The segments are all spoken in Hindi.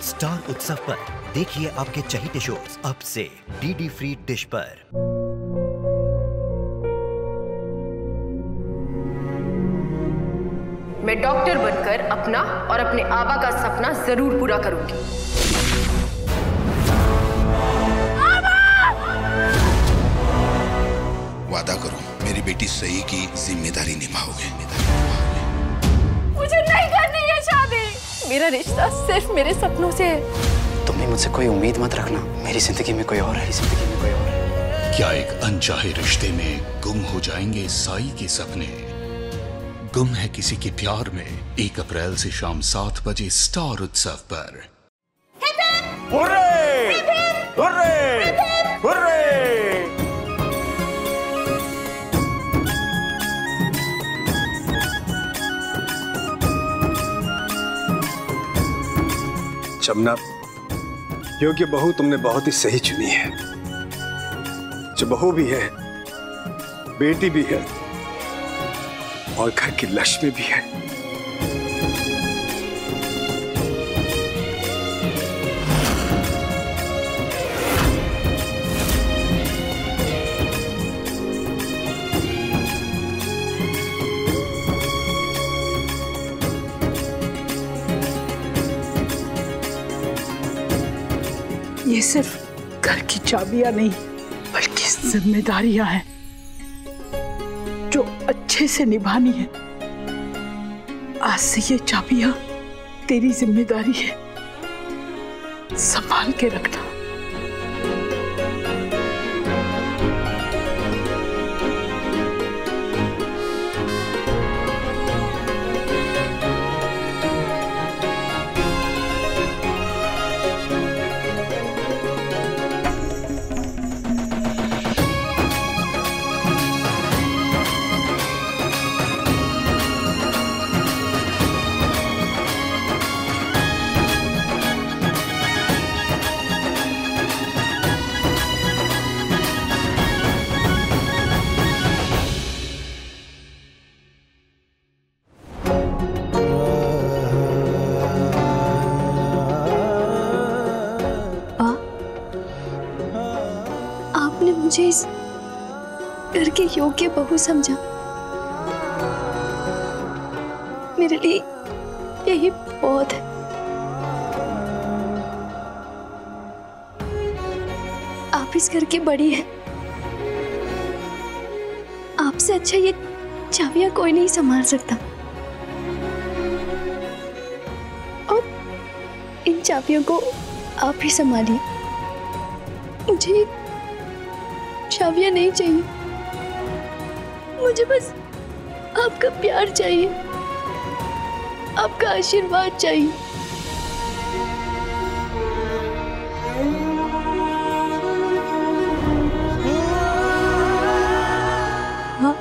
स्टार उत्सव पर देखिए आपके चहेते शोज अब से डीडी फ्री डिश पर। मैं डॉक्टर बनकर अपना और अपने आबा का सपना जरूर पूरा करूंगी। वादा करो मेरी बेटी सही की जिम्मेदारी निभाओगे। मुझे नहीं करनी है शादी। मेरा रिश्ता सिर्फ मेरे सपनों से है। तुम्हें मुझसे कोई उम्मीद मत रखना। मेरी जिंदगी में कोई और है, जिंदगी में कोई और है। क्या एक अनचाहे रिश्ते में गुम हो जाएंगे साई के सपने? गुम है किसी के प्यार में 1 अप्रैल से शाम 7 बजे स्टार उत्सव पर। हुर्रे! हुर्रे! हुर्रे! जमुना, योग्य बहू तुमने बहुत ही सही चुनी है। जो बहू भी है, बेटी भी है और घर की लक्ष्मी भी है। ये सिर्फ घर की चाबियां नहीं बल्कि जिम्मेदारियां हैं जो अच्छे से निभानी है। आज से ये चाबियां तेरी जिम्मेदारी है, संभाल के रखना। मुझे इस घर के योग्य बहू समझा। मेरे लिए यही बहुत है। आप इस घर की बड़ी हैं। आपसे अच्छा ये चाबियां कोई नहीं संभाल सकता। और इन चाबियों को आप ही संभालिए। मुझे चाबियां नहीं चाहिए, मुझे बस आपका प्यार चाहिए, आपका आशीर्वाद चाहिए। हाँ,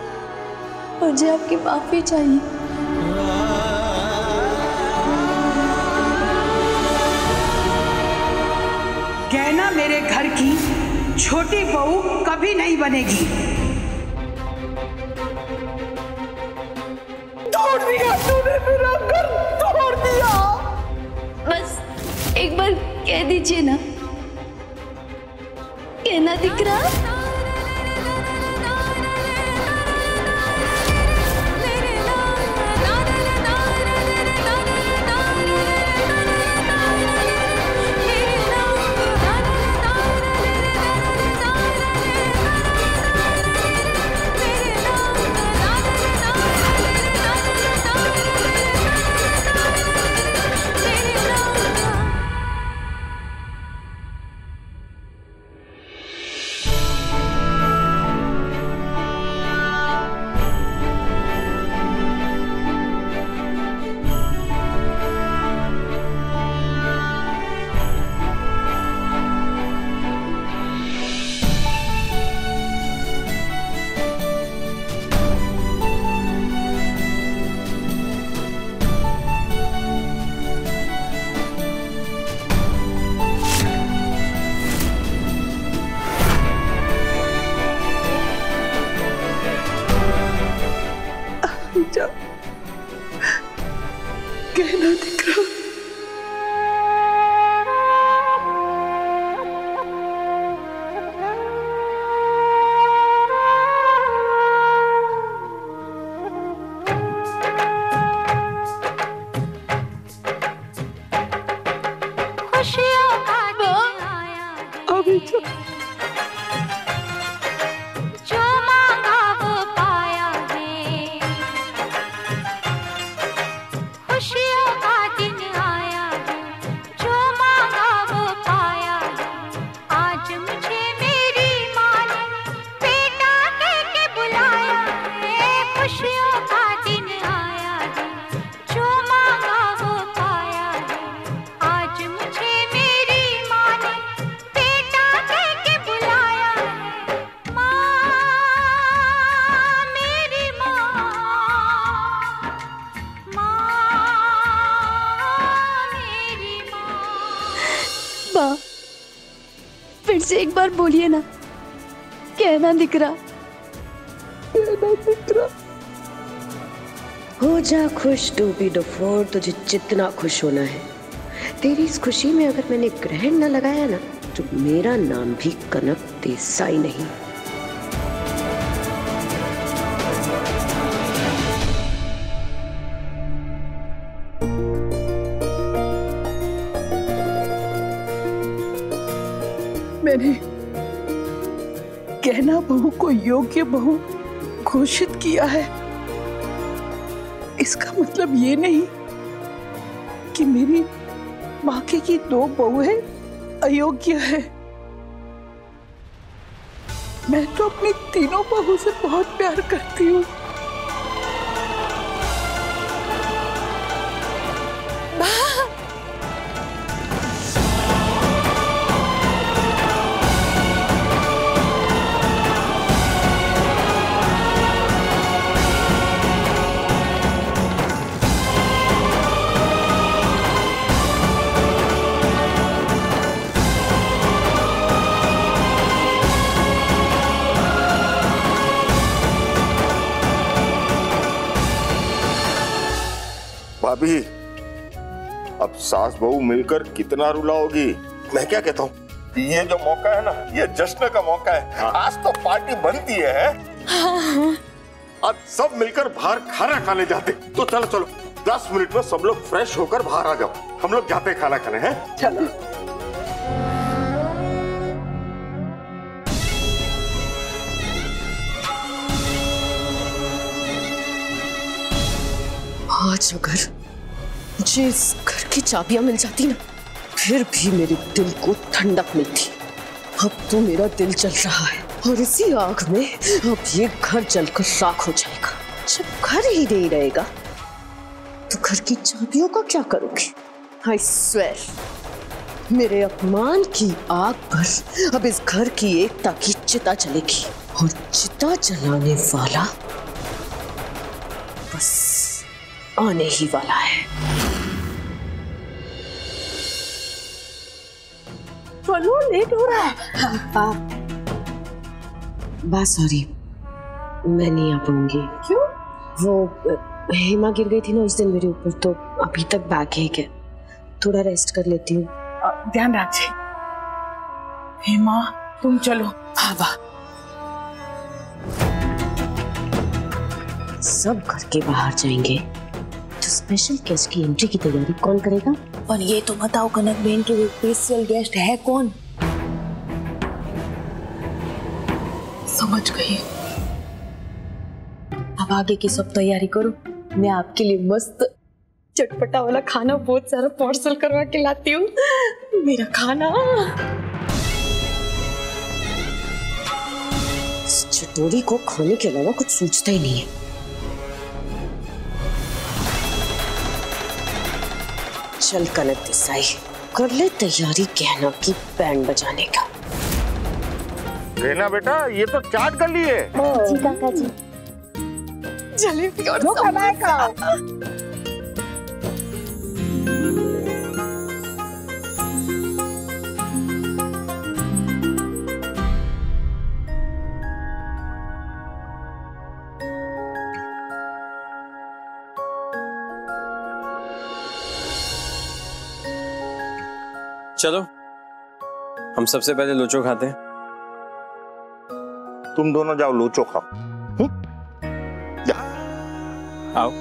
मुझे आपकी माफी चाहिए। कहना मेरे घर की छोटी बहू कभी नहीं बनेगी। तोड़ दिया तूने, मेरा घर तोड़ दिया। बस एक बार कह दीजिए ना, कहना दिख रहा। माँ, फिर से एक बार बोलिए ना, कहना दिख रहा, कहना दिख रहा। हो जा खुश डूबी डुफोर, तुझे जितना खुश होना है। तेरी इस खुशी में अगर मैंने ग्रहण न लगाया ना, तो मेरा नाम भी कनक देसाई नहीं। मैंने कहना बहू को योग्य बहू घोषित किया है। इसका मतलब ये नहीं कि मेरी बाकी की 2 बहुएं अयोग्य है। मैं तो अपनी तीनों बहू से बहुत प्यार करती हूँ। भाभी, अब सास बहू मिलकर कितना रुलाओगी? मैं क्या कहता हूँ, ये जो मौका है ना, ये जश्न का मौका है। आज तो पार्टी बनती है। आज सब मिलकर बाहर खाना खाने जाते। तो चलो चलो, 10 मिनट में सब लोग फ्रेश होकर बाहर आ जाओ, हम लोग जाते खाना खाने हैं। चलो। आज अगर मुझे इस घर की चाबियां मिल जाती ना, फिर भी मेरे दिल को ठंडक मिलती। अब तो मेरा दिल जल रहा है और इसी आग में अब ये घर जलकर राख हो जाएगा। जब घर ही नहीं रहेगा तो घर की चाबियों का क्या करोगे? I swear, मेरे अपमान की आग पर अब इस घर की एकता की चिता जलेगी और चिता जलाने वाला बस आने ही वाला है। चलो, लेट हो रहा है। बस सॉरी, मैं नहीं आ पाऊंगी। क्यों? वो हेमा गिर गई थी ना उस दिन मेरे ऊपर, तो अभी तक बैग ही है। थोड़ा रेस्ट कर लेती हूँ। ध्यान रखिए। हेमा, तुम चलो। हाँ बा। सब घर के बाहर जाएंगे तो स्पेशल गेस्ट की एंट्री की तैयारी कौन करेगा? और ये तो बताओ कनक बहन के स्पेशल गेस्ट है कौन? समझ गई। अब आगे की सब तैयारी करो, मैं आपके लिए मस्त चटपटा वाला खाना बहुत सारा पार्सल करवा के लाती हूँ। मेरा खाना। इस चटोरी को खाने के अलावा कुछ सोचता ही नहीं है। चल कनक देसाई, कर ले तैयारी कहना की बैंड बजाने का। कहना बेटा, ये तो चाट गली है। जी काका जी। जलेबी और चलो, हम सबसे पहले लोचो खाते हैं। तुम दोनों जाओ लोचो खाओ। जा। आओ।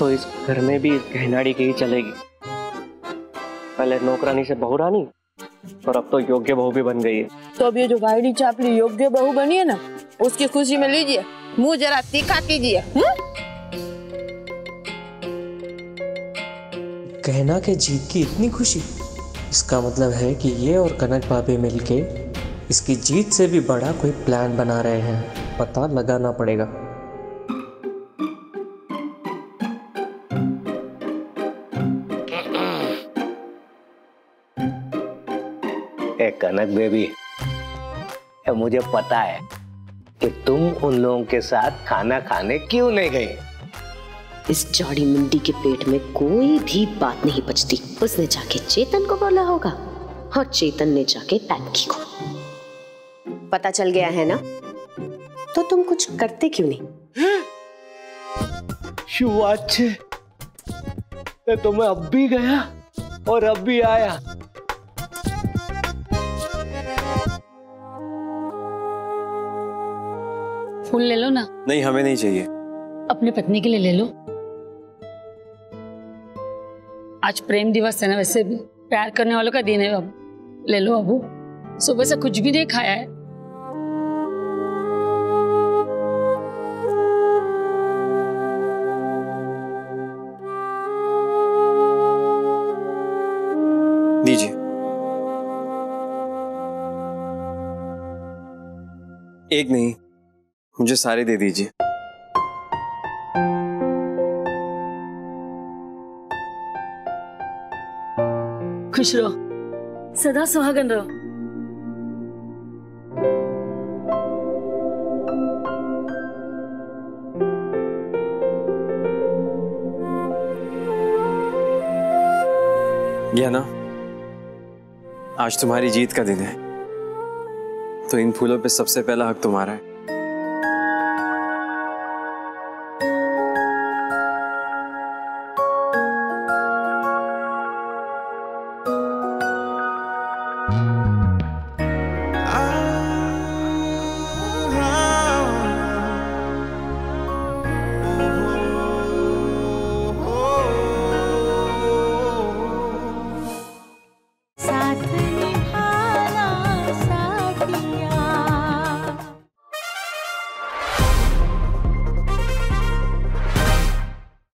तो इस घर में भी इस गहनाड़ी की ही चलेगी। पहले नौकरानी से बहू रानी और अब तो योग्य बहू भी बन गई है। तो अब ये जो गाड़ी चापली योग्य बहू बनी है ना, उसकी खुशी में लीजिए, मुंह जरा तीखा कीजिए। गहना के जीत की इतनी खुशी, इसका मतलब है कि ये और कनक भाभी मिलके इसकी जीत से भी बड़ा कोई प्लान बना रहे हैं। पता लगाना पड़ेगा। कनक बेबी, मुझे पता है कि तुम उन लोगों के साथ खाना खाने क्यों नहीं गई। इस जॉडी मुंडी के पेट में कोई भी बात नहीं बचती। उसने जाके चेतन को बोला होगा और चेतन ने जाके पैंकी को। पता चल गया है ना, तो तुम कुछ करते क्यों नहीं? तो मैं अब भी गया और अब भी आया। फूल ले लो ना। नहीं, हमें नहीं चाहिए। अपनी पत्नी के लिए ले लो। आज प्रेम दिवस है ना, वैसे भी प्यार करने वालों का दिन है। अब ले लो। अबू सुबह से कुछ भी नहीं खाया है। दीजिए। एक नहीं, मुझे सारे दे दीजिए। खुश रहो, सदा सुहागन रहो। ये ना, आज तुम्हारी जीत का दिन है, तो इन फूलों पे सबसे पहला हक तुम्हारा है।